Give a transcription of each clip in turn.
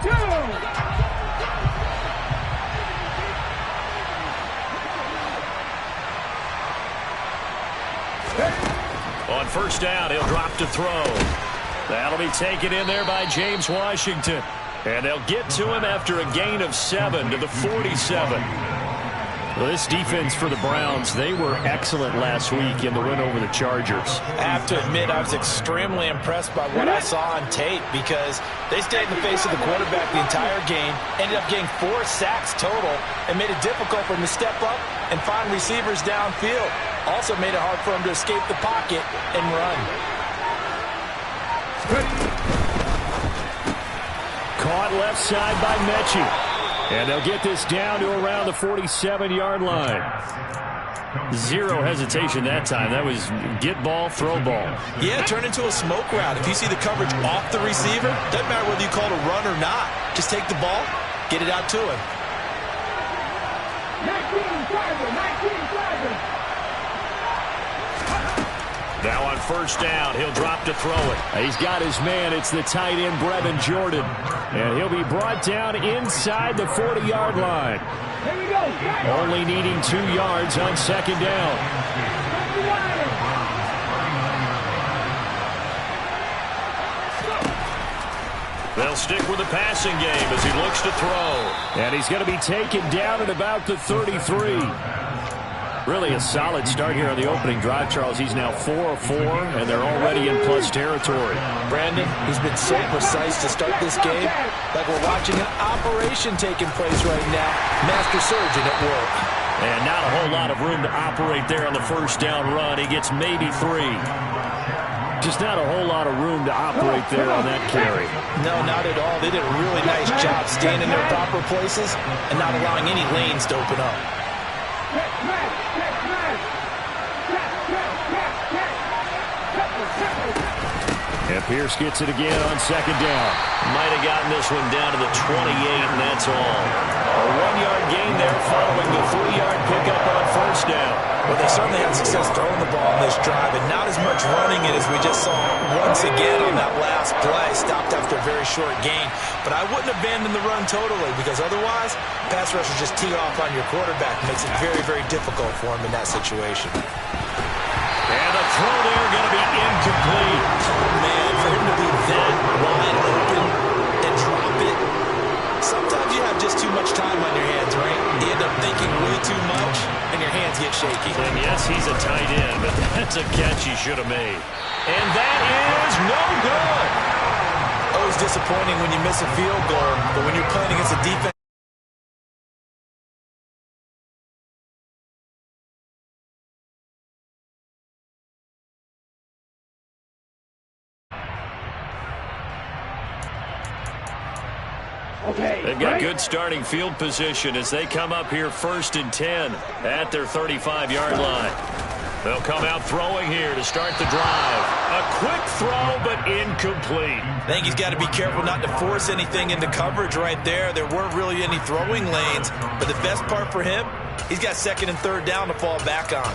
On first down, he'll drop to throw. That'll be taken in there by James Washington. And they'll get to him after a gain of 7 to the 47. Well, this defense for the Browns, they were excellent last week in the win over the Chargers. I have to admit, I was extremely impressed by what I saw on tape because they stayed in the face of the quarterback the entire game, ended up getting 4 sacks total, and made it difficult for him to step up and find receivers downfield. Also made it hard for him to escape the pocket and run. Caught left side by Mechie. And they'll get this down to around the 47-yard line. Zero hesitation that time. That was get ball, throw ball. Yeah, turn into a smoke route. If you see the coverage off the receiver, doesn't matter whether you call it a run or not. Just take the ball, get it out to him. 19 driver. Now on first down, he'll drop to throw it. He's got his man. It's the tight end, Brevin Jordan. And he'll be brought down inside the 40-yard line. Here we go. Only needing 2 yards on second down. They'll stick with the passing game as he looks to throw. And he's going to be taken down at about the 33. Really a solid start here on the opening drive, Charles. He's now 4 of 4, and they're already in plus territory. Brandon, he's been so precise to start this game, like we're watching an operation taking place right now. Master surgeon at work. And not a whole lot of room to operate there on the first down run. He gets maybe 3. Just not a whole lot of room to operate there on that carry. No, not at all. They did a really nice job staying in their proper places and not allowing any lanes to open up. And Pierce gets it again on second down. Might have gotten this one down to the 28, and that's all. A 1-yard gain there following the 3-yard pickup on first down. Well, they certainly had success throwing the ball on this drive, and not as much running it as we just saw once again on that last play. Stopped after a very short gain. But I wouldn't abandon the run totally, because otherwise, pass rushers just tee off on your quarterback. It makes it very, very difficult for him in that situation. And a throw there going to be incomplete. Man, for him to be that wide open and drop it, sometimes you have just too much time on your hands, right? You end up thinking way too much, and your hands get shaky. And yes, he's a tight end, but that's a catch he should have made. And that is no good. Always disappointing when you miss a field goal, but when you're playing against a defense, they've got good starting field position as they come up here 1st and 10 at their 35-yard line. They'll come out throwing here to start the drive. A quick throw, but incomplete. I think he's got to be careful not to force anything into coverage right there. There weren't really any throwing lanes, but the best part for him, he's got 2nd and 3rd down to fall back on.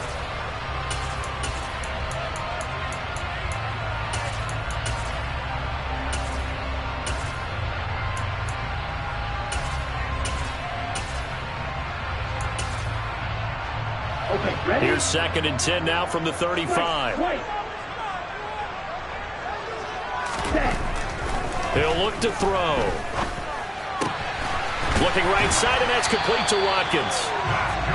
Here's 2nd and 10 now from the 35. He'll look to throw. Looking right side, and that's complete to Watkins.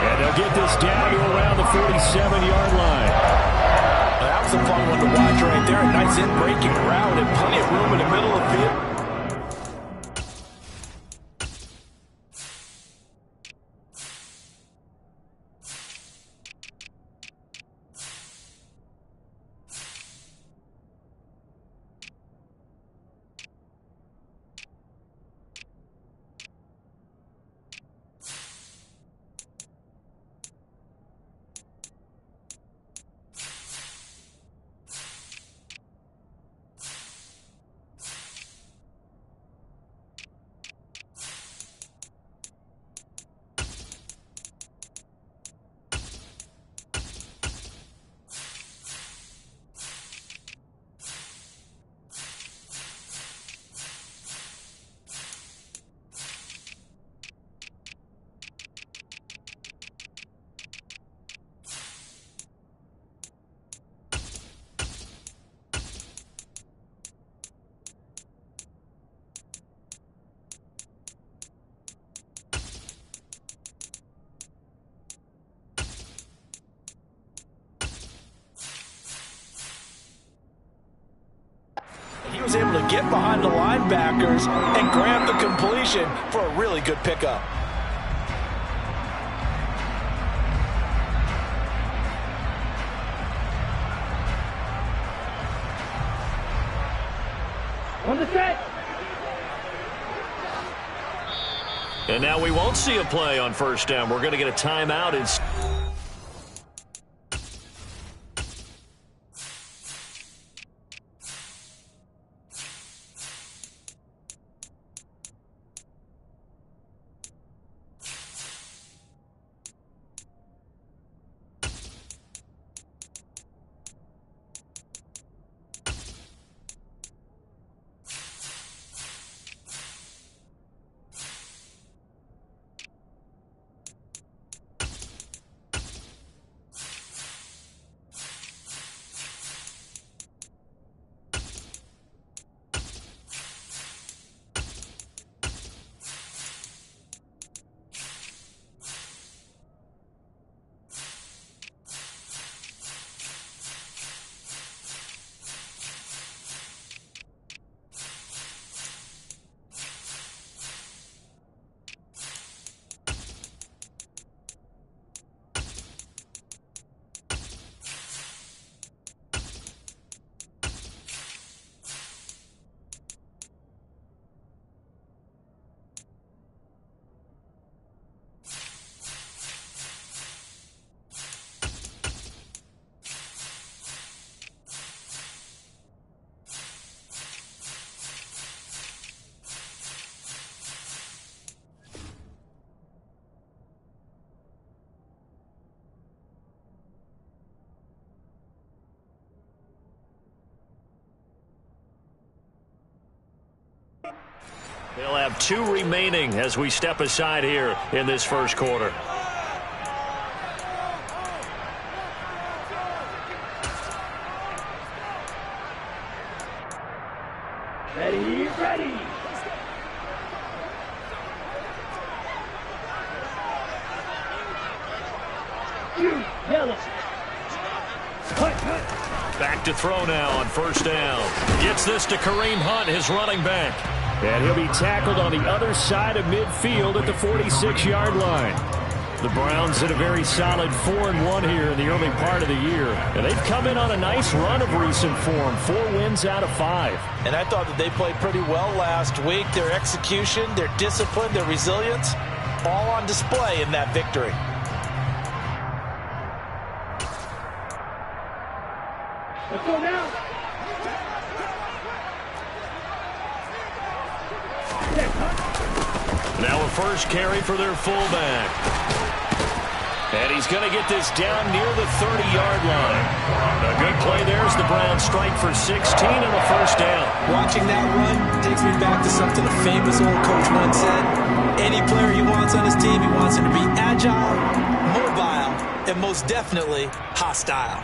And they'll get this down to around the 47-yard line. That was a fun one to watch right there. A nice in-breaking route and plenty of room in the middle of the field. was able to get behind the linebackers and grab the completion for a really good pickup. On the set. And now we won't see a play on first down. We're going to get a timeout instead. They'll have 2 remaining as we step aside here in this first quarter. Ready, ready. You, yellow. Back to throw now on first down. Gets this to Kareem Hunt, his running back. And he'll be tackled on the other side of midfield at the 46-yard line. The Browns had a very solid 4-1 here in the early part of the year. And they've come in on a nice run of recent form, 4 wins out of 5. And I thought that they played pretty well last week. Their execution, their discipline, their resilience, all on display in that victory. Let's go now. Now a first carry for their fullback. And he's going to get this down near the 30-yard line. A good play there as the Browns strike for 16 and a first down. Watching that run takes me back to something a famous old coach once said. Any player he wants on his team, he wants him to be agile, mobile, and most definitely hostile.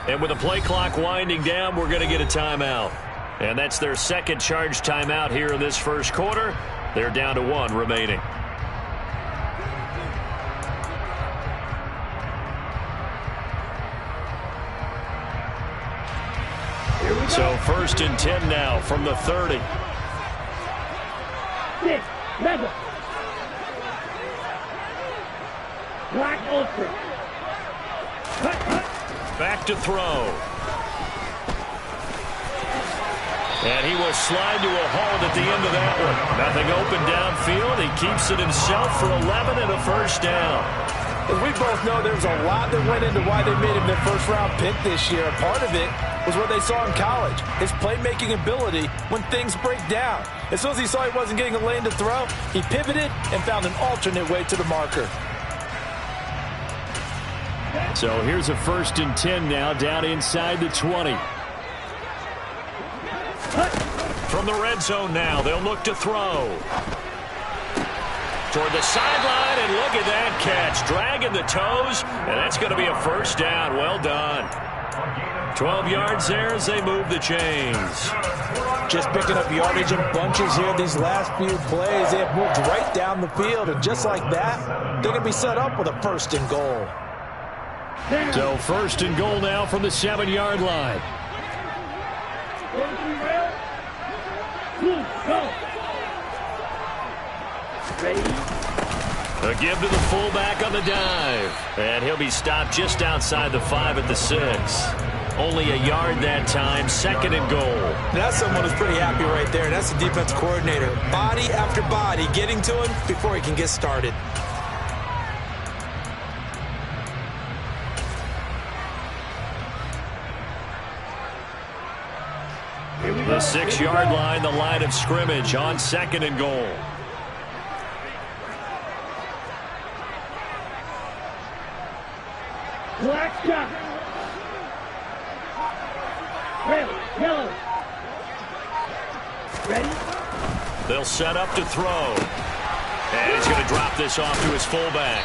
And with the play clock winding down, we're going to get a timeout. And that's their second charge timeout here in this first quarter. They're down to 1 remaining. So 1st and 10 now from the 30. 6, level. Black Ultra. Cut. Back to throw. And he will slide to a halt at the end of that one. Nothing open downfield. He keeps it himself for 11 and a first down. As we both know, there was a lot that went into why they made him their first-round pick this year. Part of it was what they saw in college, his playmaking ability when things break down. As soon as he saw he wasn't getting a lane to throw, he pivoted and found an alternate way to the marker. So here's a 1st and 10 now, down inside the 20. From the red zone now, they'll look to throw. Toward the sideline, and look at that catch. Dragging the toes, and that's going to be a first down. Well done. 12 yards there as they move the chains. Just picking up yardage in bunches here these last few plays. They have moved right down the field, and just like that, they're going to be set up with a 1st and goal. So 1st and goal now from the 7-yard line. A give to the fullback on the dive. And he'll be stopped just outside the 5 at the 6. Only a yard that time, 2nd and goal. That's someone who's pretty happy right there. That's the defense coordinator. Body after body getting to him before he can get started. The 6-yard line, the line of scrimmage on 2nd and goal. Black shot. Red, yellow. Ready? They'll set up to throw. And he's going to drop this off to his fullback.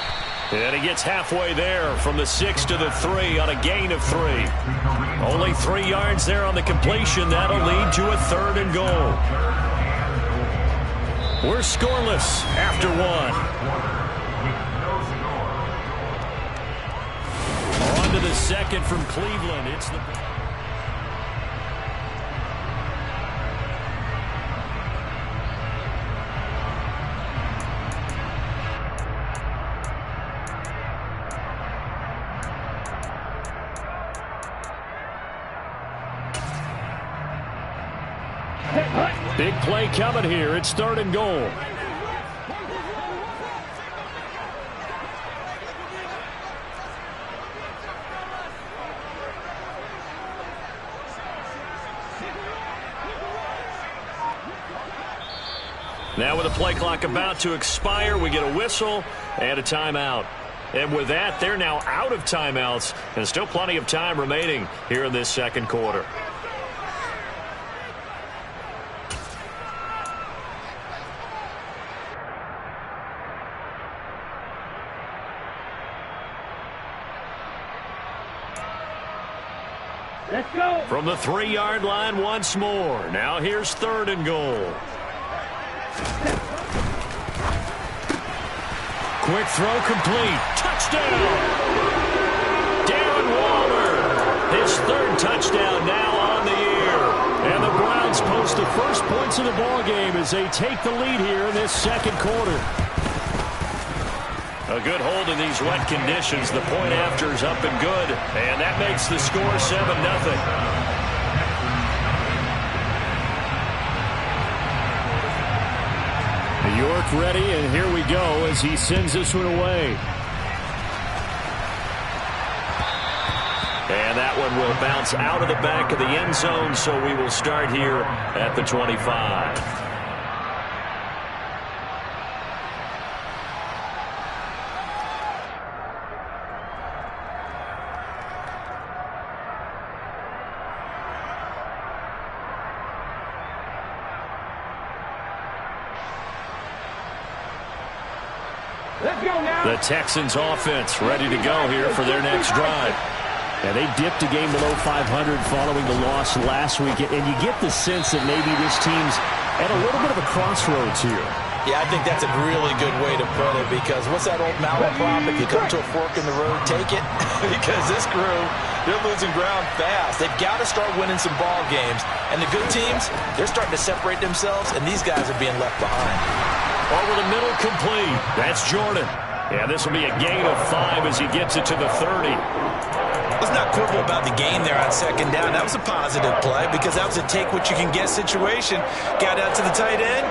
And he gets halfway there from the 6 to the 3 on a gain of 3. Only 3 yards there on the completion. That'll lead to a 3rd and goal. We're scoreless after 1. On to the 2nd from Cleveland. It's the... Big play coming here. It's 3rd and goal. Now with the play clock about to expire, we get a whistle and a timeout. And with that, they're now out of timeouts, and still plenty of time remaining here in this 2nd quarter. Let's go. From the 3-yard line once more. Now here's 3rd and goal. Quick throw complete. Touchdown! Darren Waller. His 3rd touchdown now on the year. And the Browns post the first points of the ballgame as they take the lead here in this 2nd quarter. A good hold in these wet conditions. The point after is up and good. And that makes the score 7-0. York ready, and here we go as he sends this one away. And that one will bounce out of the back of the end zone, so we will start here at the 25. The Texans offense ready to go here for their next drive. And they dipped a game below 500 following the loss last week. And you get the sense that maybe this team's at a little bit of a crossroads here. Yeah, I think that's a really good way to put it, because what's that old malaprop? If you come to a fork in the road, take it. Because this crew, they're losing ground fast. They've got to start winning some ball games. And the good teams, they're starting to separate themselves, and these guys are being left behind. Over the middle, complete. That's Jordan. Yeah, this will be a gain of 5 as he gets it to the 30. Let's not quibble about the gain there on 2nd down. That was a positive play because that was a take-what-you-can-get situation. Got out to the tight end.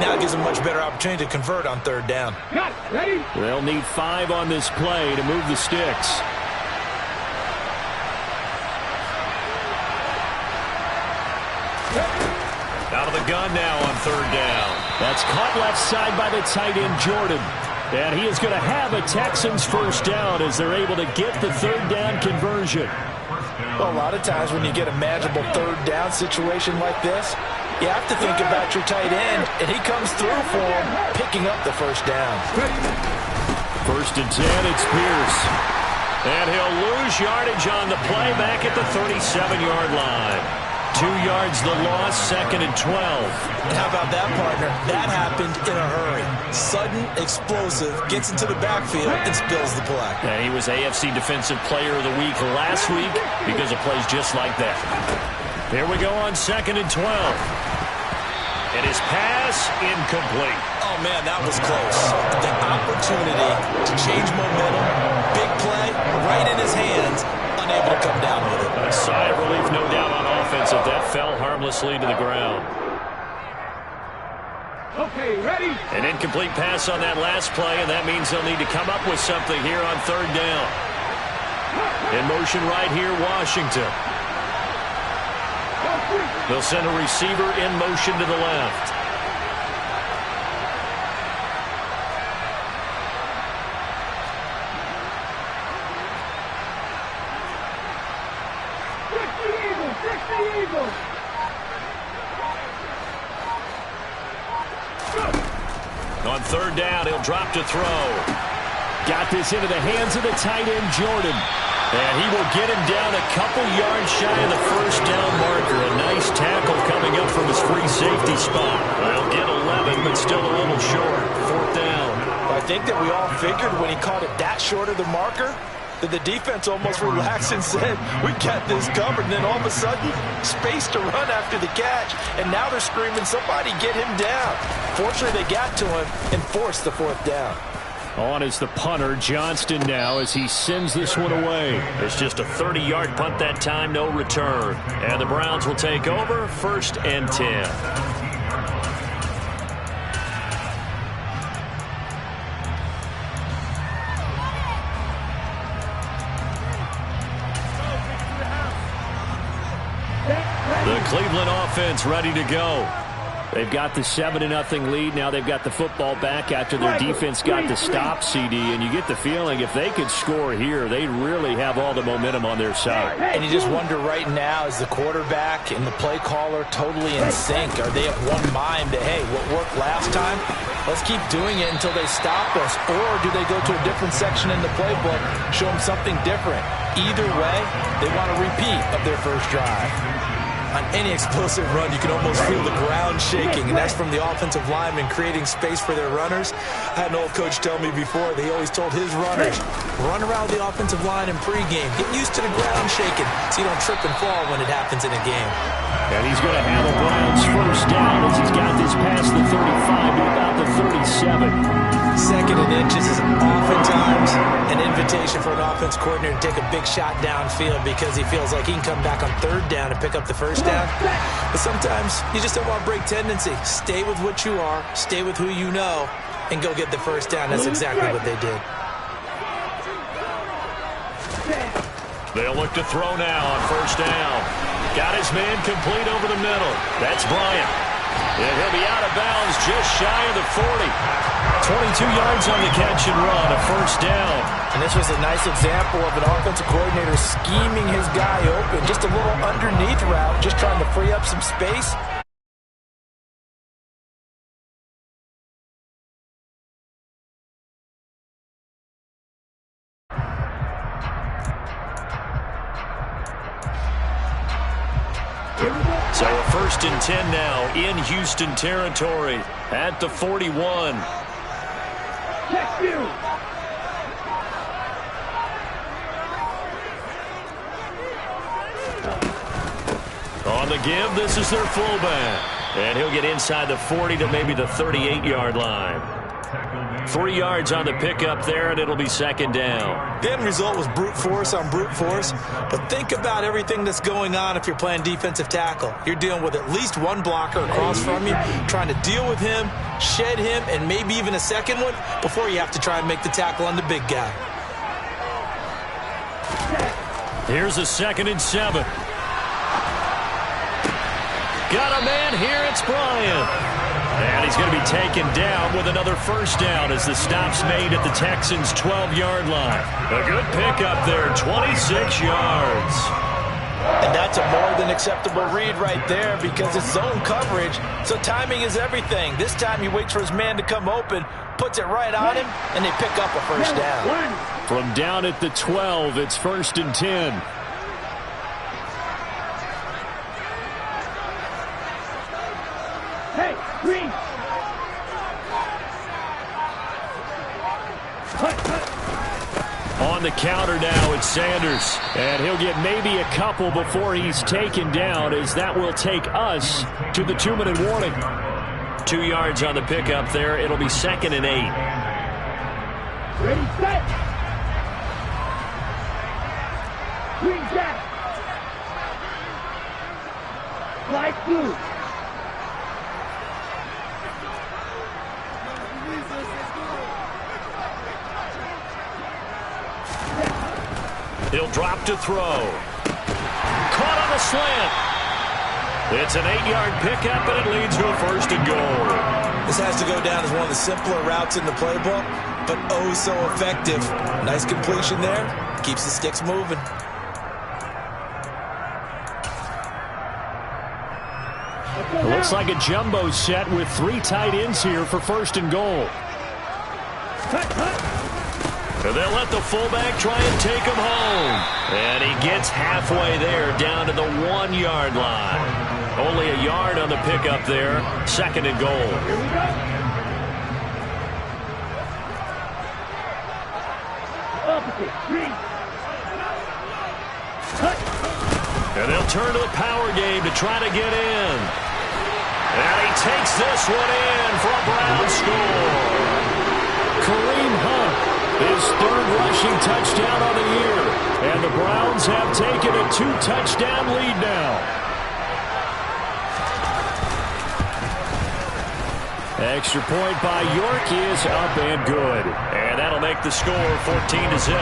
Now it gives them a much better opportunity to convert on 3rd down. Got it. Ready? They'll need 5 on this play to move the sticks. Out of the gun now on 3rd down. That's caught left side by the tight end, Jordan. And he is going to have a Texans first down as they're able to get the 3rd down conversion. Well, a lot of times when you get a manageable 3rd down situation like this, you have to think about your tight end, and he comes through for him, picking up the 1st down. 1st and 10, it's Pierce. And he'll lose yardage on the play back at the 37-yard line. 2 yards the loss, 2nd and 12. And how about that, partner? That happened in a hurry. Sudden, explosive, gets into the backfield, and spills the play. And he was AFC Defensive Player of the Week last week because of plays just like that. Here we go on 2nd and 12. And his pass incomplete. Oh, man, that was close. The opportunity to change momentum, big play, right in his hands, unable to come down with it. A sigh of relief, no doubt, on offense if that fell harmlessly to the ground. Okay, ready? An incomplete pass on that last play, and that means they'll need to come up with something here on 3rd down. In motion right here, Washington. They'll send a receiver in motion to the left. On 3rd down, he'll drop to throw. Got this into the hands of the tight end, Jordan. And he will get him down a couple yards shy of the 1st down marker. A nice tackle coming up from his free safety spot. He'll get 11, but still a little short. 4th down. I think that we all figured when he caught it that short of the marker that the defense almost relaxed and said, we got this covered. And then all of a sudden, space to run after the catch. And now they're screaming, somebody get him down. Fortunately, they got to him and forced the 4th down. On is the punter, Johnston, now as he sends this one away. It's just a 30-yard punt that time, no return. And the Browns will take over, 1st and 10. The Cleveland offense ready to go. They've got the 7-0 lead. Now they've got the football back after their defense got the stop, CD. And you get the feeling if they could score here, they really have all the momentum on their side. And you just wonder right now, is the quarterback and the play caller totally in sync? Are they of one mind that, hey, what worked last time, let's keep doing it until they stop us? Or do they go to a different section in the playbook, show them something different? Either way, they want a repeat of their first drive. On any explosive run, you can almost feel the ground shaking, and that's from the offensive linemen creating space for their runners. I had an old coach tell me before, they always told his runners, run around the offensive line in pregame. Get used to the ground shaking so you don't trip and fall when it happens in a game. And he's going to have a Browns 1st down as he's got this past the 35 to about the 37. 2nd and inches is oftentimes an invitation for an offense coordinator to take a big shot downfield because he feels like he can come back on 3rd down and pick up the 1st down. But sometimes you just don't want to break tendency. Stay with what you are, stay with who you know, and go get the 1st down. That's exactly what they did. They'll look to throw now on 1st down. Got his man complete over the middle. That's Bryant. And he'll be out of bounds just shy of the 40. 22 yards on the catch and run, a 1st down. And this was a nice example of an offensive coordinator scheming his guy open. Just a little underneath route, just trying to free up some space. So a 1st and 10 now in Houston territory at the 41. Check you. On the give, this is their fullback. And he'll get inside the 40 to maybe the 38-yard line. 3 yards on the pickup there, and it'll be 2nd down. The end result was brute force on brute force. But think about everything that's going on if you're playing defensive tackle. You're dealing with at least one blocker across from you, trying to deal with him, shed him, and maybe even a second one before you have to try and make the tackle on the big guy. Here's a 2nd and 7. Got a man here, it's Bryant. And he's going to be taken down with another 1st down as the stop's made at the Texans' 12-yard line. A good pickup there, 26 yards. And that's a more than acceptable read right there because it's zone coverage, so timing is everything. This time he waits for his man to come open, puts it right on him, and they pick up a first down. From down at the 12, it's 1st and 10. Hey, green. On the counter now, it's Sanders. And he'll get maybe a couple before he's taken down, as that will take us to the 2-minute warning. 2 yards on the pickup there. It'll be 2nd and 8. Ready, set. Green jack. Light blue. He'll drop to throw. Caught on the slant. It's an 8-yard pickup, and it leads to a 1st and goal. This has to go down as one of the simpler routes in the playbook, but oh so effective. Nice completion there. Keeps the sticks moving. It looks like a jumbo set with 3 tight ends here for 1st and goal. And they'll let the fullback try and take him home. And he gets halfway there, down to the 1-yard line. Only a yard on the pickup there. 2nd and goal. Here we go. Opposite, green. And they'll turn to the power game to try to get in. And he takes this one in for a Brown score. Kareem Hunt, his 3rd rushing touchdown on the year. And the Browns have taken a 2-touchdown lead now. Extra point by York is up and good. And that'll make the score 14-0.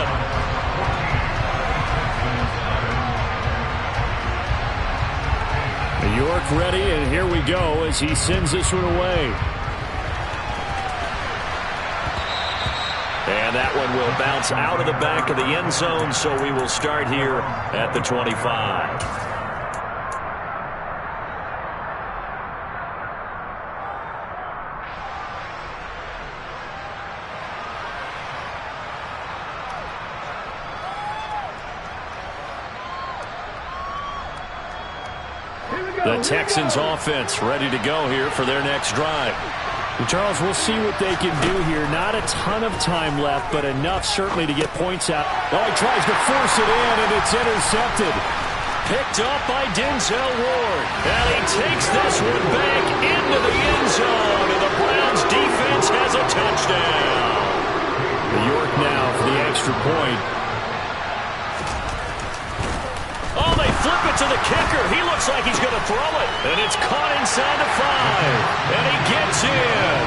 York ready, and here we go as he sends this one away. And that one will bounce out of the back of the end zone, so we will start here at the 25. The Texans offense ready to go here for their next drive. And Charles, we'll see what they can do here. Not a ton of time left, but enough certainly to get points out. Oh, he tries to force it in, and it's intercepted. Picked up by Denzel Ward. And he takes this one back into the end zone, and the Browns defense has a touchdown. York now for the extra point. Oh, they flip it to the kicker. He looks like he's going to throw it. And it's caught inside the 5. And he gets in.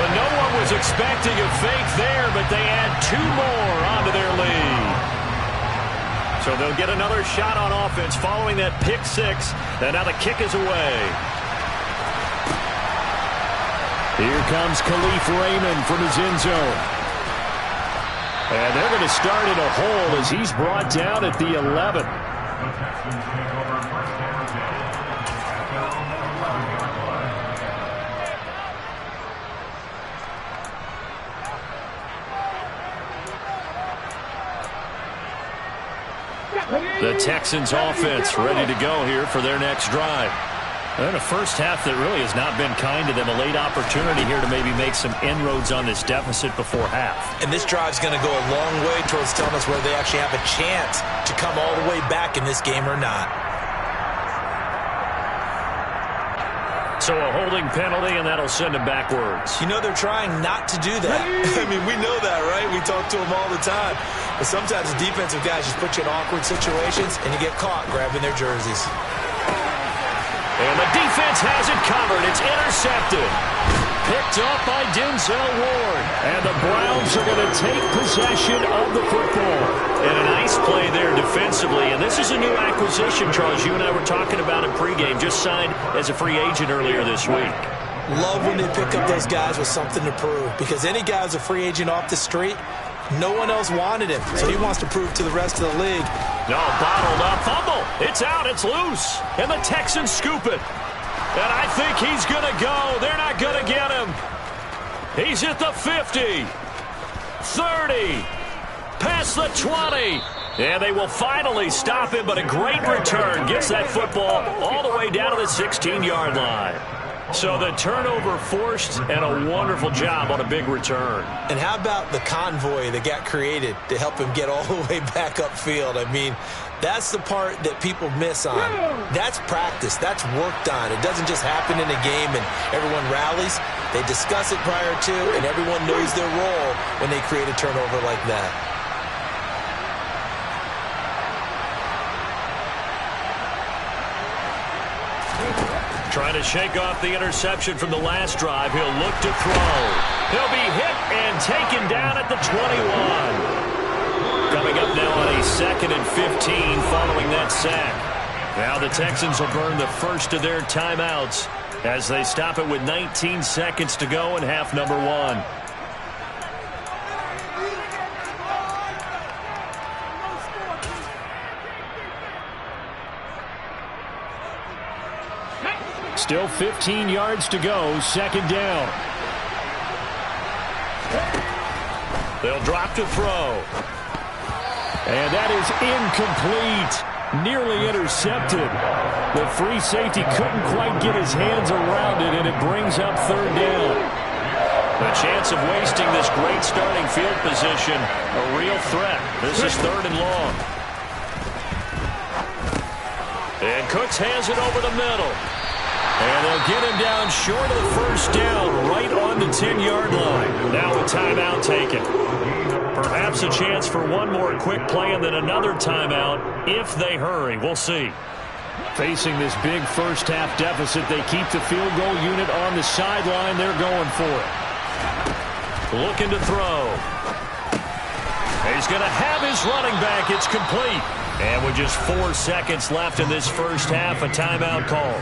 And no one was expecting a fake there, but they add 2 more onto their lead. So they'll get another shot on offense following that pick 6. And now the kick is away. Here comes Khalif Raymond from his end zone. And they're going to start in a hole as he's brought down at the 11. The Texans offense ready to go here for their next drive. And a first half that really has not been kind to them. A late opportunity here to maybe make some inroads on this deficit before half. And this drive's going to go a long way towards telling us whether they actually have a chance to come all the way back in this game or not. So a holding penalty, and that'll send them backwards. You know, they're trying not to do that. I mean, we know that, right? We talk to them all the time. But sometimes the defensive guys just put you in awkward situations, and you get caught grabbing their jerseys. And the defense has it covered. It's intercepted. Picked up by Denzel Ward. And the Browns are going to take possession of the football. And a nice play there defensively. And this is a new acquisition, Charles. You and I were talking about in pregame. Just signed as a free agent earlier this week. Love when they pick up those guys with something to prove. Because any guy who's a free agent off the street, No one else wanted him, so he wants to prove to the rest of the league. No, bottled up. Fumble. It's out. It's loose. And the Texans scoop it. And I think he's going to go. They're not going to get him. He's at the 50. 30. Past the 20. And they will finally stop him, but a great return. Gets that football all the way down to the 16-yard line. So the turnover forced and a wonderful job on a big return. And how about the convoy that got created to help him get all the way back upfield? I mean, that's the part that people miss on. That's practice. That's worked on. It doesn't just happen in a game and everyone rallies. They discuss it prior to, and everyone knows their role when they create a turnover like that. Trying to shake off the interception from the last drive. He'll look to throw. He'll be hit and taken down at the 21. Coming up now on a 2nd and 15 following that sack. Now the Texans will burn the first of their timeouts as they stop it with 19 seconds to go in half number 1. Still 15 yards to go, 2nd down. They'll drop to throw. And that is incomplete. Nearly intercepted. The free safety couldn't quite get his hands around it, and it brings up 3rd down. The chance of wasting this great starting field position, a real threat. This is 3rd and long. And Cooks hands it over the middle. And they'll get him down short of the 1st down, right on the 10-yard line. Now a timeout taken. Perhaps a chance for one more quick play and then another timeout if they hurry. We'll see. Facing this big first-half deficit, they keep the field goal unit on the sideline. They're going for it. Looking to throw. He's going to have his running back. It's complete. And with just 4 seconds left in this first half, a timeout call.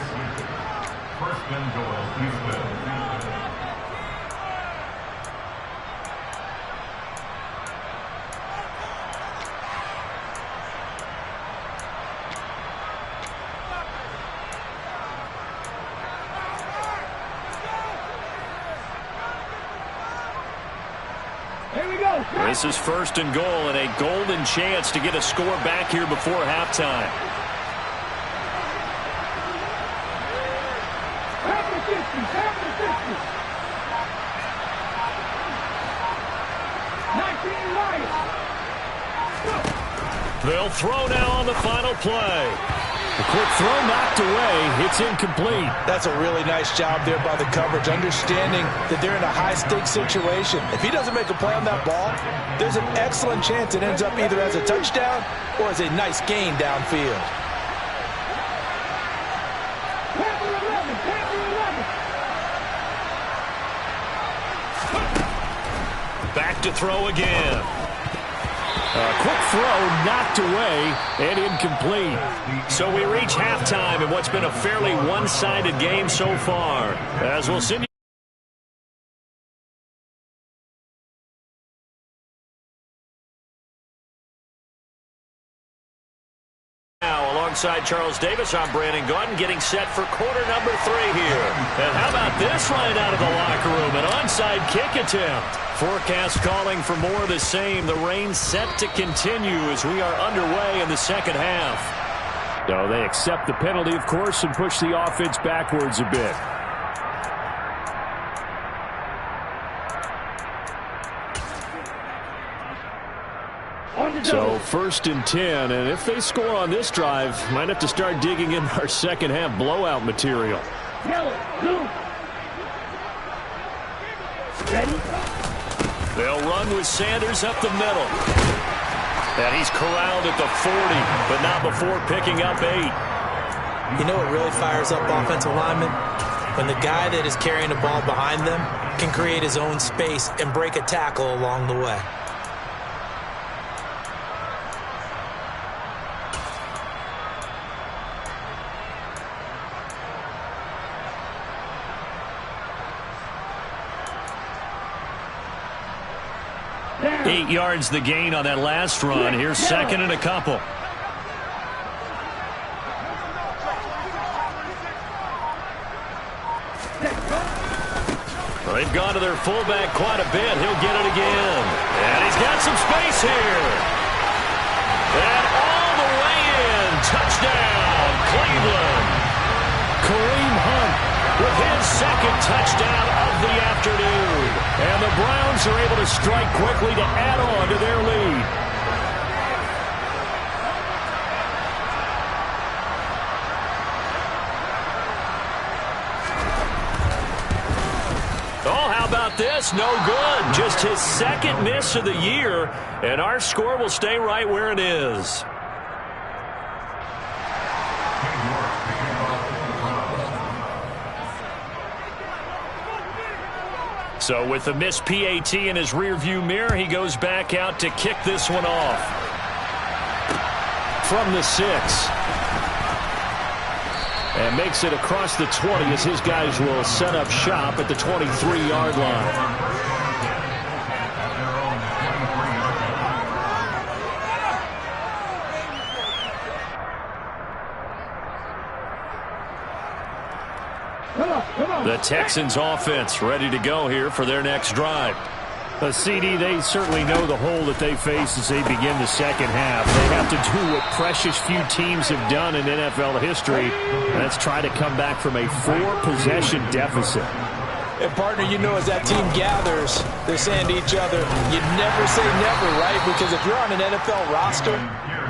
Here we go. This is 1st and goal and a golden chance to get a score back here before halftime. They'll throw now on the final play. The quick throw knocked away. It's incomplete. That's a really nice job there by the coverage, understanding that they're in a high-stakes situation. If he doesn't make a play on that ball, there's an excellent chance it ends up either as a touchdown or as a nice gain downfield. Back to throw again. A quick throw knocked away and incomplete. So we reach halftime in what's been a fairly one-sided game so far. As we'll send you now alongside Charles Davis, I'm Brandon Gaudin getting set for quarter number 3 here. And how about this line out of the locker room? An onside kick attempt. Forecast calling for more of the same. The rain set to continue as we are underway in the second half. So they accept the penalty, of course, and push the offense backwards a bit. So 1st and 10, and if they score on this drive, might have to start digging in our second half blowout material. Yellow, blue. Ready? They'll run with Sanders up the middle. And he's corralled at the 40, but not before picking up 8. You know what really fires up offensive linemen? When the guy that is carrying the ball behind them can create his own space and break a tackle along the way. Down. 8 yards the gain on that last run. Here's second and a couple. Well, they've gone to their fullback quite a bit. He'll get it again. And he's got some space here. And all the way in. Touchdown, Cleveland. Kareem Hunt with his second touchdown of the afternoon. And the Browns are able to strike quickly to add on to their lead. Oh, how about this? No good. Just his second miss of the year, and our score will stay right where it is. So with the missed PAT in his rearview mirror, he goes back out to kick this one off. From the 6. And makes it across the 20 as his guys will set up shop at the 23-yard line. The Texans offense ready to go here for their next drive. CD, they certainly know the hole that they face as they begin the second half. They have to do what precious few teams have done in NFL history. That's try to come back from a 4-possession deficit. And partner, you know, as that team gathers, they're saying to each other, you never say never, right? Because if you're on an NFL roster,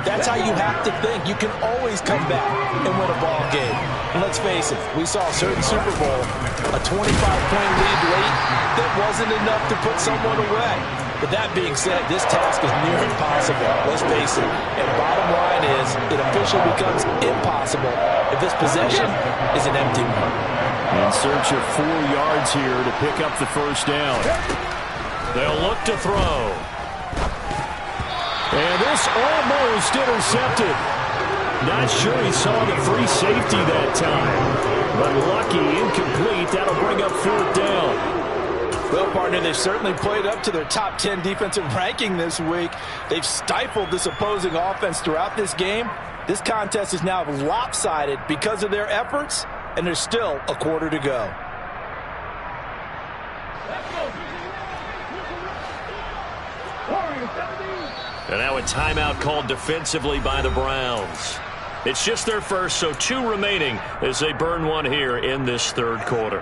that's how you have to think. You can always come back and win a ball game. And let's face it, we saw a certain Super Bowl, a 25-point lead late, that wasn't enough to put someone away. But that being said, this task is near impossible. Let's face it. And bottom line is, it officially becomes impossible if this possession is an empty one. In search of 4 yards here to pick up the first down. They'll look to throw. And this almost intercepted. Not sure he saw the free safety that time. But lucky, incomplete. That'll bring up 4th down. Well, partner, they've certainly played up to their top 10 defensive ranking this week. They've stifled this opposing offense throughout this game. This contest is now lopsided because of their efforts, and there's still a quarter to go. And now a timeout called defensively by the Browns. It's just their first, so 2 remaining as they burn one here in this third quarter.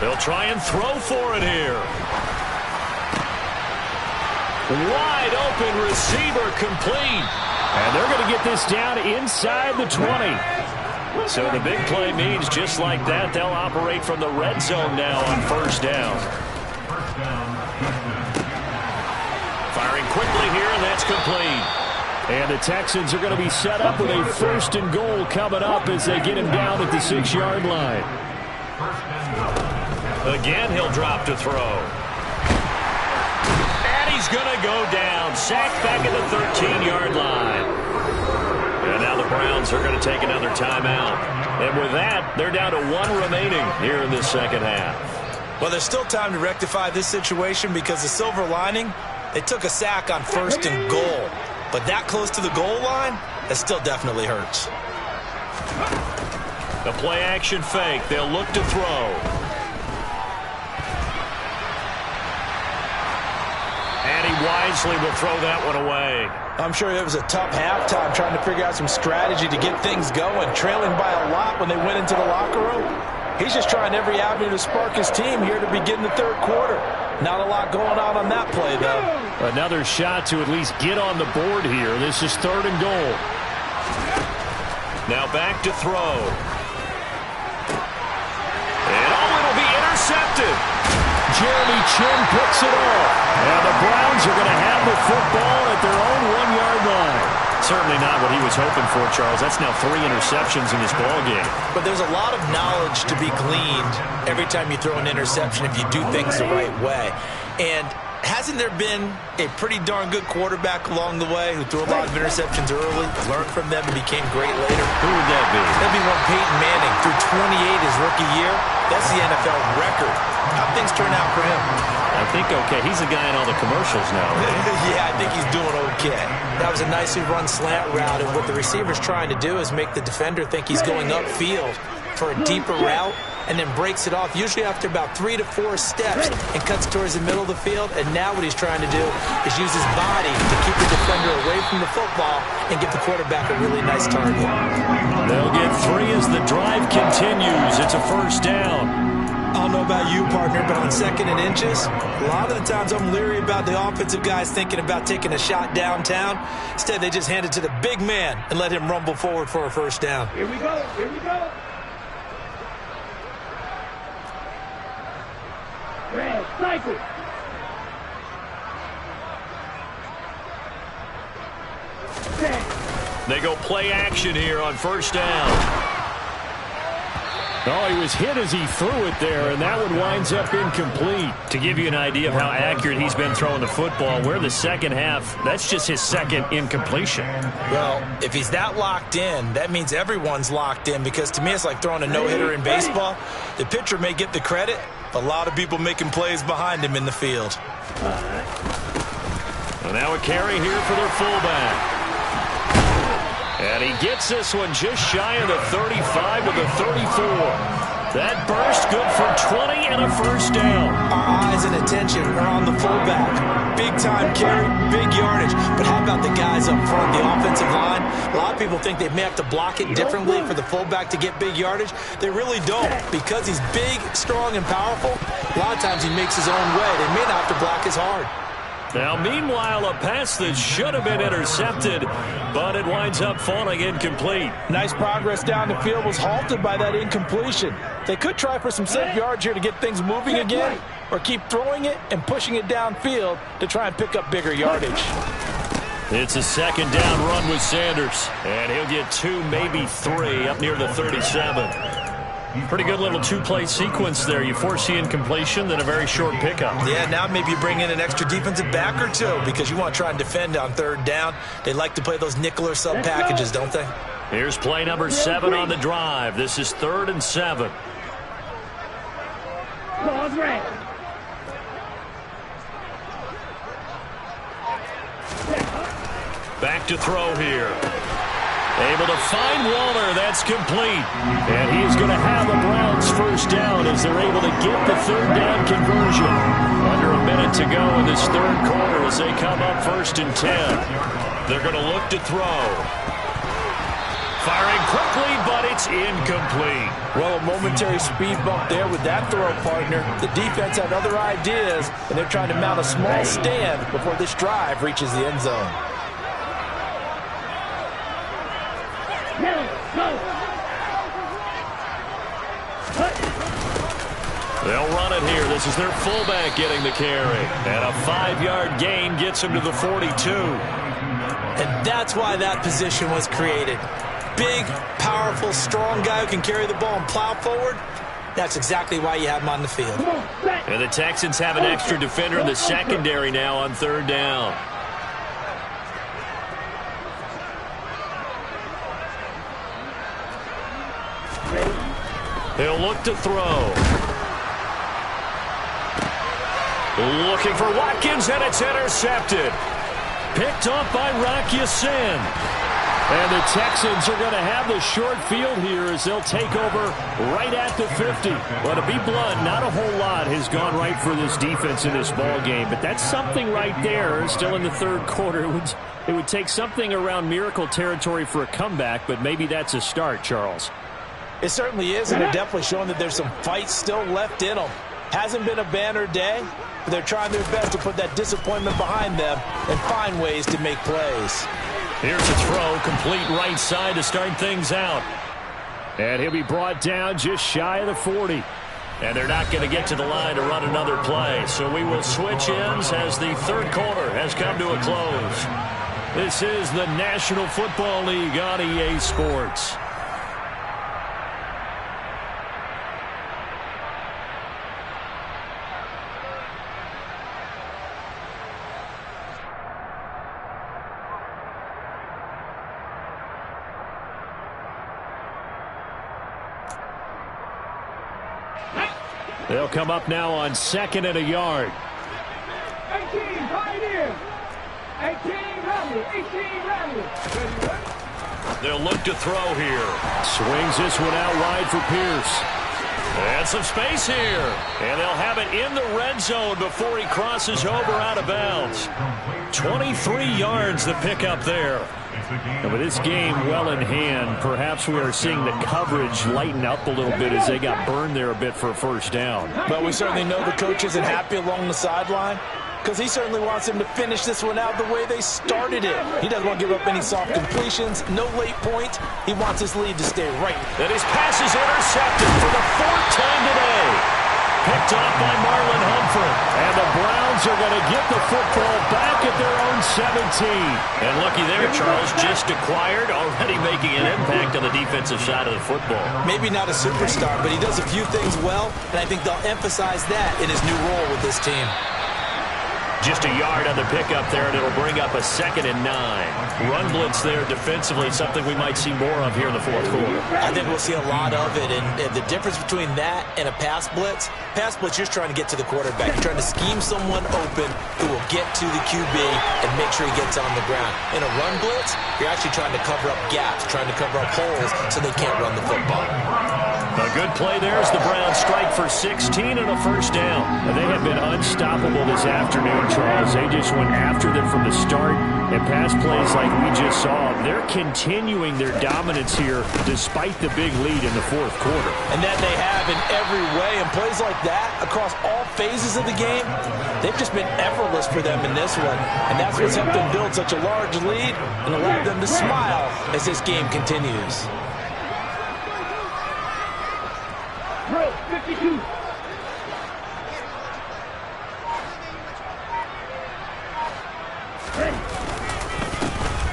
They'll try and throw for it here. Wide open receiver complete. And they're going to get this down inside the 20. So the big play means just like that, they'll operate from the red zone now on first down. Firing quickly here, and that's complete. And the Texans are going to be set up with a 1st and goal coming up as they get him down at the 6-yard line. Again, he'll drop to throw. And he's going to go down. Sacked back at the 13-yard line. And now the Browns are going to take another timeout. And with that, they're down to 1 remaining here in this second half. Well, there's still time to rectify this situation because the silver lining, they took a sack on 1st and goal. But that close to the goal line, that still definitely hurts. The play-action fake. They'll look to throw. And he wisely will throw that one away. I'm sure it was a tough halftime trying to figure out some strategy to get things going, trailing by a lot when they went into the locker room. He's just trying every avenue to spark his team here to begin the third quarter. Not a lot going on that play, though. Another shot to at least get on the board here. This is 3rd and goal. Now back to throw. And it'll be intercepted. Jeremy Chin picks it off. And the Browns are going to have the football at their own 1-yard line. Certainly not what he was hoping for, Charles. That's now 3 interceptions in this ball game. But there's a lot of knowledge to be gleaned every time you throw an interception if you do things the right way. And hasn't there been a pretty darn good quarterback along the way who threw a lot of interceptions early, learned from them, and became great later? Who would that be? That'd be one Peyton Manning. Threw 28 his rookie year. That's the NFL record. How things turn out for him? I think okay. He's the guy in all the commercials now, right? Yeah, I think he's doing okay. That was a nicely run slant route, and what the receiver's trying to do is make the defender think he's going upfield for a deeper route, and then breaks it off, usually after about 3 to 4 steps, and cuts towards the middle of the field. And now what he's trying to do is use his body to keep the defender away from the football and get the quarterback a really nice target. They'll get 3 as the drive continues. It's a first down. I don't know about you, partner, but on 2nd and inches, a lot of the times I'm leery about the offensive guys thinking about taking a shot downtown. Instead, they just hand it to the big man and let him rumble forward for a first down. Here we go. Here we go. Red, cycle. They go play action here on first down. Oh, he was hit as he threw it there, and that one winds up incomplete. To give you an idea of how accurate he's been throwing the football, we're the second half. That's just his second incompletion. Well, if he's that locked in, that means everyone's locked in, because to me it's like throwing a no-hitter in baseball. The pitcher may get the credit, but a lot of people making plays behind him in the field. And now a carry here for their fullback. And he gets this one just shy of the 35 to the 34. That burst good for 20 and a first down. Our eyes and attention are on the fullback. Big time carry, big yardage. But how about the guys up front, the offensive line? A lot of people think they may have to block it differently for the fullback to get big yardage. They really don't. Because he's big, strong, and powerful, a lot of times he makes his own way. They may not have to block as hard. Now, meanwhile, a pass that should have been intercepted, but it winds up falling incomplete. Nice progress down the field was halted by that incompletion. They could try for some safe yards here to get things moving again, or keep throwing it and pushing it downfield to try and pick up bigger yardage. It's a second down run with Sanders, and he'll get 2, maybe 3 up near the 37. Pretty good little 2-play sequence there. You force the incompletion, then a very short pickup. Yeah, now maybe you bring in an extra defensive back or 2 because you want to try and defend on 3rd down. They like to play those nickel or sub packages, don't they? Here's play number 7 on the drive. This is 3rd and 7. Ball's red. Back to throw here. Able to find Waller. That's complete. And he is going to have a Browns first down as they're able to get the 3rd down conversion. Under a minute to go in this 3rd quarter as they come up 1st and 10. They're going to look to throw. Firing quickly, but it's incomplete. Well, a momentary speed bump there with that throw, partner. The defense had other ideas, and they're trying to mount a small stand before this drive reaches the end zone. They'll run it here. This is their fullback getting the carry. And a 5-yard gain gets him to the 42. And that's why that position was created. Big, powerful, strong guy who can carry the ball and plow forward. That's exactly why you have him on the field. And the Texans have an extra defender in the secondary now on 3rd down. He'll look to throw. Looking for Watkins, and it's intercepted. Picked off by Rock Ya-Sin. And the Texans are going to have the short field here as they'll take over right at the 50. Well, to be blunt, not a whole lot has gone right for this defense in this ball game, but that's something right there. Still in the 3rd quarter. It would take something around miracle territory for a comeback, but maybe that's a start, Charles. It certainly is, and they're definitely showing that there's some fight still left in them. Hasn't been a banner day, but they're trying their best to put that disappointment behind them and find ways to make plays. Here's a throw, complete right side to start things out. And he'll be brought down just shy of the 40. And they're not going to get to the line to run another play. So we will switch ends as the 3rd quarter has come to a close. This is the National Football League on EA Sports. They'll come up now on 2nd and a yard. 18, Pioneer. 18, Romney. 18, Romney. They'll look to throw here. Swings this one out wide for Pierce. And some space here. And they'll have it in the red zone before he crosses over out of bounds. 23 yards the pickup there. And with this game well in hand, perhaps we are seeing the coverage lighten up a little bit as they got burned there a bit for a first down. But we certainly know the coach isn't happy along the sideline, because he certainly wants him to finish this one out the way they started it. He doesn't want to give up any soft completions, no late points. He wants his lead to stay right. And his pass is intercepted for the 4th time today. Picked off by Marlon Humphrey. And the Browns are going to get the football back at their own 17. And looky there, Charles, just acquired, already making an impact on the defensive side of the football. Maybe not a superstar, but he does a few things well, and I think they'll emphasize that in his new role with this team. Just a yard on the pickup there, and it'll bring up a 2nd and 9. Run blitz there defensively, something we might see more of here in the 4th quarter. I think we'll see a lot of it, and the difference between that and a pass blitz, you're trying to get to the quarterback. You're trying to scheme someone open who will get to the QB and make sure he gets on the ground. In a run blitz, you're actually trying to cover up gaps, trying to cover up holes so they can't run the football. A good play there as the Browns strike for 16 and a first down. And they have been unstoppable this afternoon, Charles. They just went after them from the start and pass plays like we just saw. They're continuing their dominance here despite the big lead in the 4th quarter. And that they have in every way. And plays like that across all phases of the game, they've just been effortless for them in this one. And that's what's helped them build such a large lead and allowed them to smile as this game continues. 52.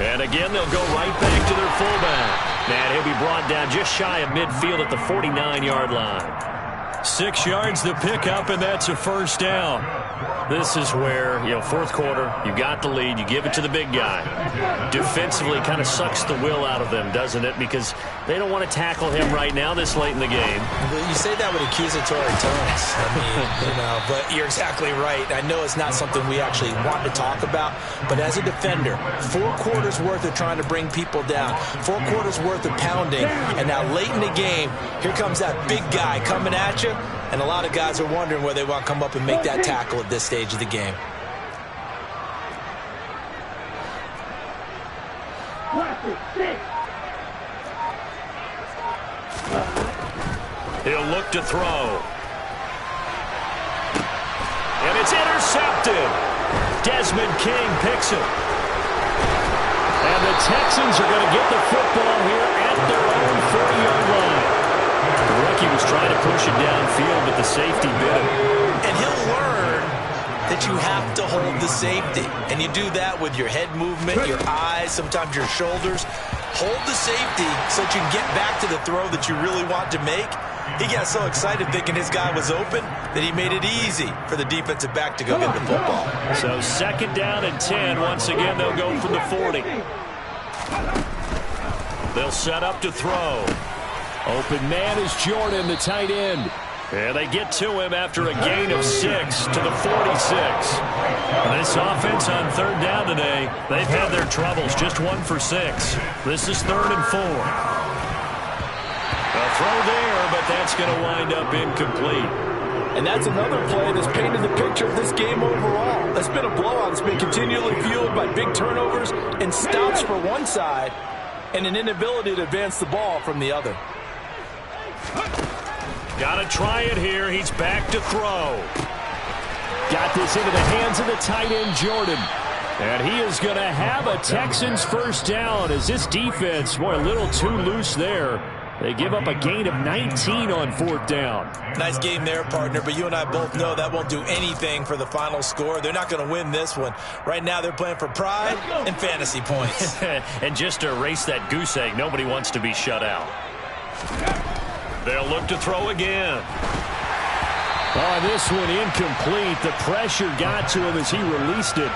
And again, they'll go right back to their fullback. And he'll be brought down just shy of midfield at the 49-yard line. 6 yards the pickup, and that's a first down. This is where, 4th quarter, you got the lead, you give it to the big guy. Defensively kind of sucks the will out of them, doesn't it? Because they don't want to tackle him right now this late in the game. Well, you say that with accusatory tones. I mean, but you're exactly right. I know it's not something we actually want to talk about, but as a defender, 4 quarters worth of trying to bring people down, 4 quarters worth of pounding, and now late in the game, here comes that big guy coming at you. And a lot of guys are wondering where they want to come up and make that tackle at this stage of the game. He'll look to throw. And it's intercepted. Desmond King picks it. And the Texans are going to get the football here at their own 40-yard line. The rookie was trying to push it downfield, but the safety bit him. And he'll learn that you have to hold the safety. And you do that with your head movement, your eyes, sometimes your shoulders. Hold the safety so that you can get back to the throw that you really want to make. He got so excited thinking his guy was open that he made it easy for the defensive back to go get the football. So 2nd down and 10. Once again, they'll go from the 40. They'll set up to throw. Open man is Jordan, the tight end. And they get to him after a gain of 6 to the 46. And this offense on 3rd down today, they've had their troubles. Just 1 for 6. This is 3rd and 4. A throw there, but that's going to wind up incomplete. And that's another play that's painted the picture of this game overall. That's been a blowout. It's been continually fueled by big turnovers and stops for one side and an inability to advance the ball from the other. Got to try it here. He's back to throw. Got this into the hands of the tight end, Jordan. And he is going to have a Texans first down as this defense, boy, a little too loose there. They give up a gain of 19 on 4th down. Nice game there, partner, but you and I both know that won't do anything for the final score. They're not going to win this one. Right now they're playing for pride and fantasy points. And just to erase that goose egg, nobody wants to be shut out. They'll look to throw again. Oh, this one incomplete. The pressure got to him as he released it.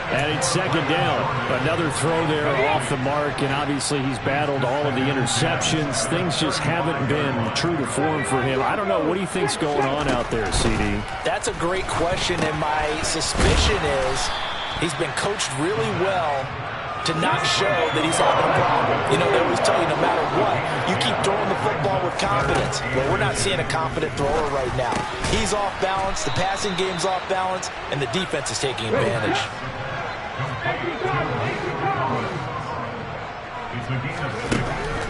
And it's second down. Another throw there off the mark, and obviously he's battled all of the interceptions. Things just haven't been true to form for him. I don't know. What do you think's going on out there, CD? That's a great question, and my suspicion is he's been coached really well to not show that he's having a problem. You know, they always tell you no matter what, you keep throwing the football with confidence. Well, we're not seeing a confident thrower right now. He's off balance, the passing game's off balance, and the defense is taking advantage.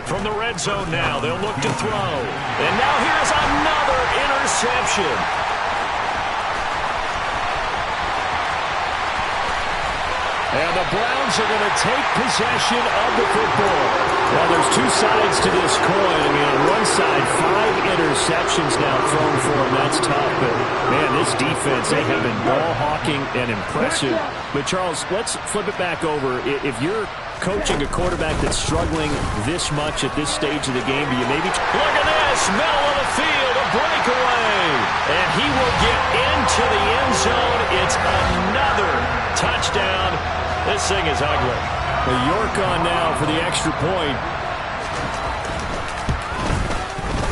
From the red zone now, they'll look to throw. And now here's another interception. And the Browns are going to take possession of the football. Well, there's two sides to this coin. I mean, on one side, 5 interceptions now thrown for them. That's tough. But, man, this defense, they have been ball hawking and impressive. But, Charles, let's flip it back over. If you're coaching a quarterback that's struggling this much at this stage of the game, do you maybe... Look at this, middle of the field, a breakaway. And he will get into the end zone. It's another touchdown. This thing is ugly. York on now for the extra point.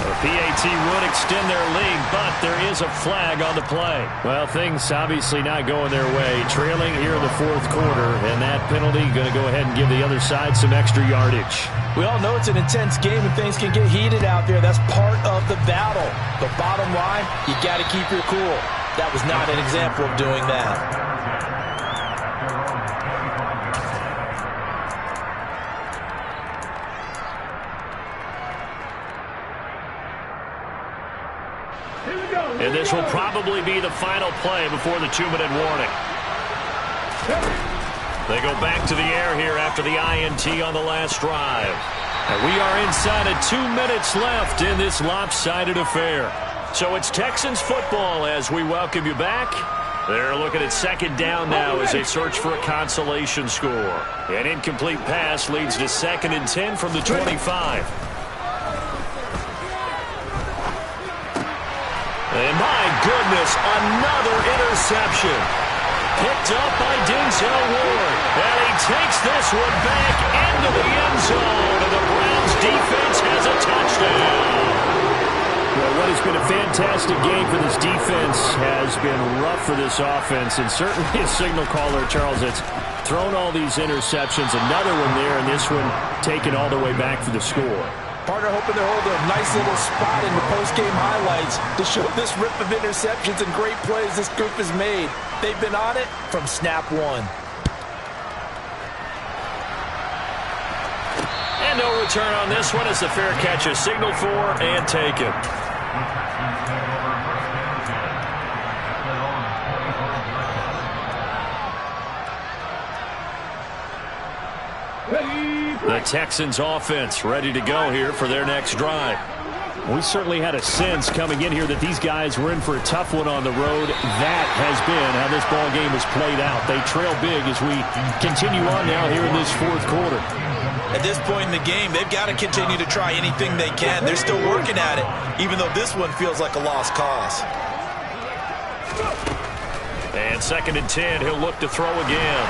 The PAT would extend their lead, but there is a flag on the play. Well, things obviously not going their way. Trailing here in the fourth quarter, and that penalty going to go ahead and give the other side some extra yardage. We all know it's an intense game and things can get heated out there. That's part of the battle. But bottom line, you got to keep your cool. That was not an example of doing that. And this will probably be the final play before the 2-minute warning. They go back to the air here after the INT on the last drive. And we are inside of 2 minutes left in this lopsided affair. So it's Texans football as we welcome you back. They're looking at second down now as they search for a consolation score. An incomplete pass leads to 2nd and 10 from the 25. And my goodness, another interception. Picked up by Denzel Ward. And he takes this one back into the end zone. And the Browns defense has a touchdown. Well, what has been a fantastic game for this defense has been rough for this offense. And certainly a signal caller, Charles, that's thrown all these interceptions. Another one there, and this one taken all the way back for the score. Partner hoping they're holding a nice little spot in the post-game highlights to show this rip of interceptions and great plays this group has made. They've been on it from snap one. And no return on this one as the fair catch is signaled for and taken. The Texans offense ready to go here for their next drive. We certainly had a sense coming in here that these guys were in for a tough one on the road. That has been how this ball game has played out. They trail big as we continue on now here in this fourth quarter. At this point in the game, they've got to continue to try anything they can. They're still working at it, even though this one feels like a lost cause. And 2nd and 10, he'll look to throw again.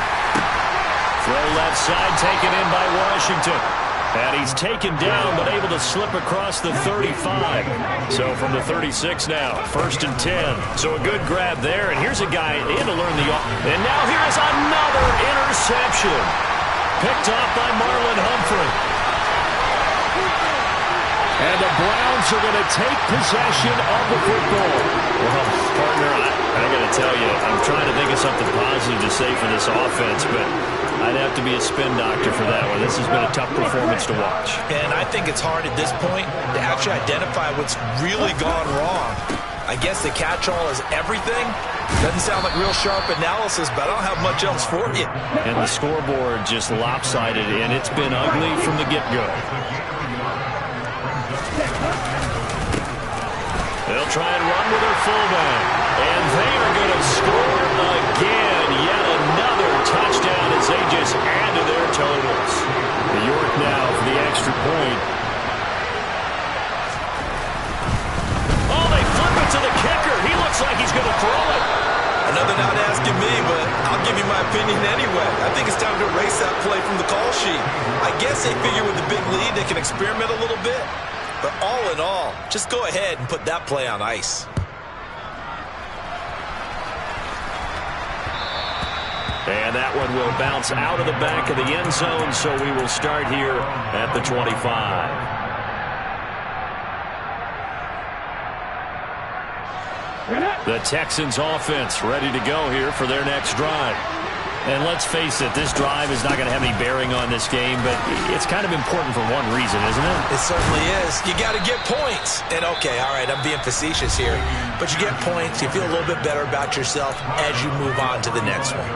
Throw left side, taken in by Washington. And he's taken down, but able to slip across the 35. So from the 36 now, 1st and 10. So a good grab there. And here's a guy, they had to learn the... And now here's another interception. Picked off by Marlon Humphrey. And the Browns are going to take possession of the football. Well, partner, I got to tell you, I'm trying to think of something positive to say for this offense, but I'd have to be a spin doctor for that one. This has been a tough performance to watch. And I think it's hard at this point to actually identify what's really gone wrong. I guess the catch-all is everything. Doesn't sound like real sharp analysis, but I don't have much else for you. And the scoreboard just lopsided, and it's been ugly from the get-go. They'll try and run with their fullback. And they are going to score again. Yet another touchdown as they just add to their totals. York now for the extra point. Oh, they flip it to the kicker. He looks like he's going to throw it. Another not asking me, but I'll give you my opinion anyway. play from the call sheet. I guess they figure with the big lead they can experiment a little bit. But all in all, just go ahead and put that play on ice. And that one will bounce out of the back of the end zone, so we will start here at the 25. The Texans offense ready to go here for their next drive. And let's face it, this drive is not going to have any bearing on this game, but it's kind of important for one reason, isn't it? It certainly is. You got to get points. And okay, all right, I'm being facetious here, but you get points, you feel a little bit better about yourself as you move on to the next one.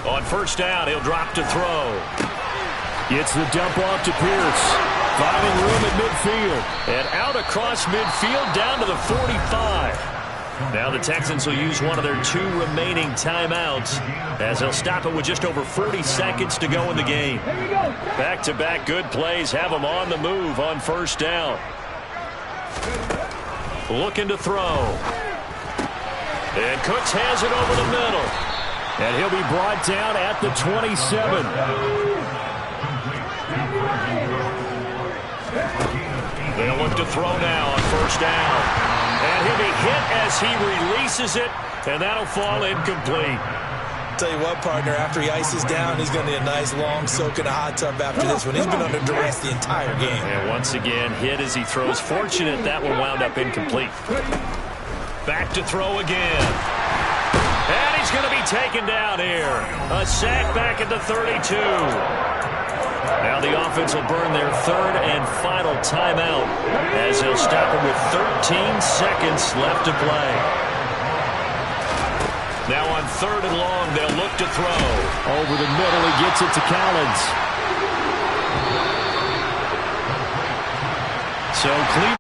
On first down, he'll drop to throw. Gets the dump off to Pierce. Finding room at midfield. And out across midfield down to the 45. Now the Texans will use one of their 2 remaining timeouts as they'll stop it with just over 40 seconds to go in the game. Back-to-back good plays have them on the move on first down. Looking to throw. And Cooks has it over the middle. And he'll be brought down at the 27. They'll look to throw now on first down. And he'll be hit as he releases it, and that'll fall incomplete. Tell you what, partner, after he ices down, he's going to need a nice long soak in a hot tub after this one. He's been under duress the entire game. And once again, hit as he throws. Fortunate that one wound up incomplete. Back to throw again. And he's going to be taken down here. A sack back at the 32. Now the offense will burn their 3rd and final timeout as they'll stop it with 13 seconds left to play. Now on 3rd and long, they'll look to throw. Over the middle, he gets it to Collins. So Cleveland